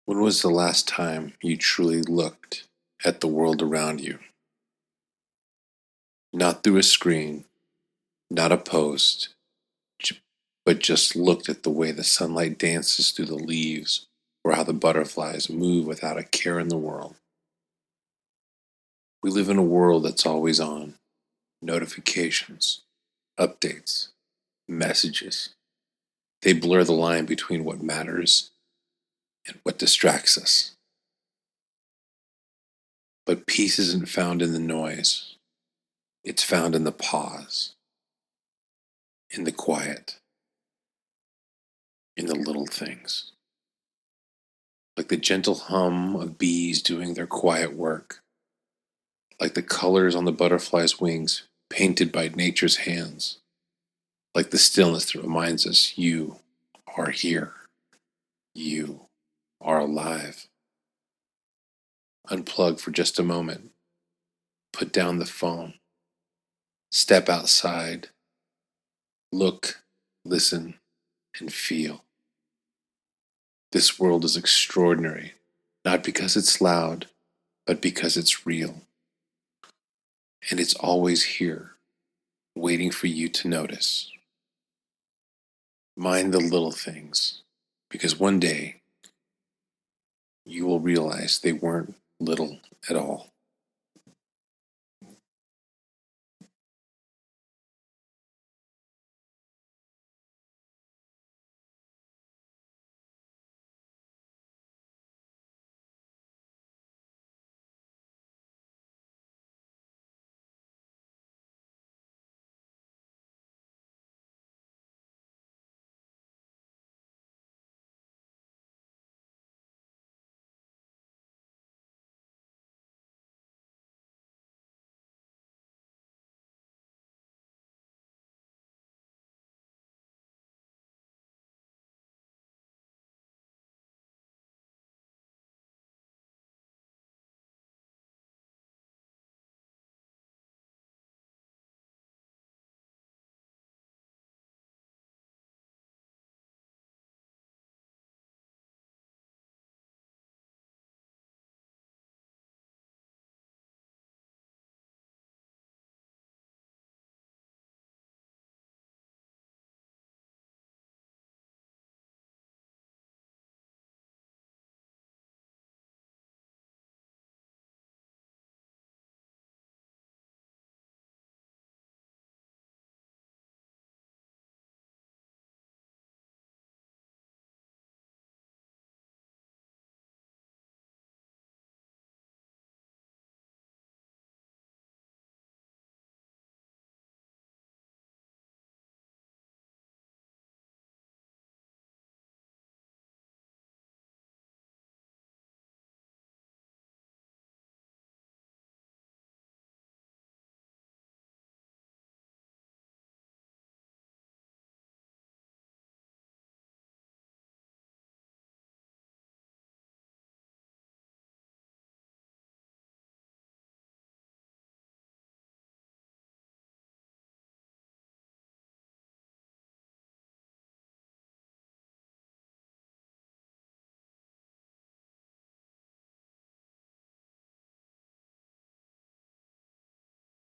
When was the last time you truly looked at the world around you? Not through a screen, not a post, but just looked at the way the sunlight dances through the leaves or how the butterflies move without a care in the world. We live in a world that's always on. Notifications, updates, messages. They blur the line between what matters and what distracts us. But peace isn't found in the noise. It's found in the pause, in the quiet, in the little things. Like the gentle hum of bees doing their quiet work, like the colors on the butterfly's wings painted by nature's hands, like the stillness that reminds us you are here, you are alive. Unplug for just a moment, put down the phone, step outside, look, listen, and feel. This world is extraordinary, not because it's loud, but because it's real. And it's always here, waiting for you to notice. Mind the little things, because one day you will realize they weren't little at all.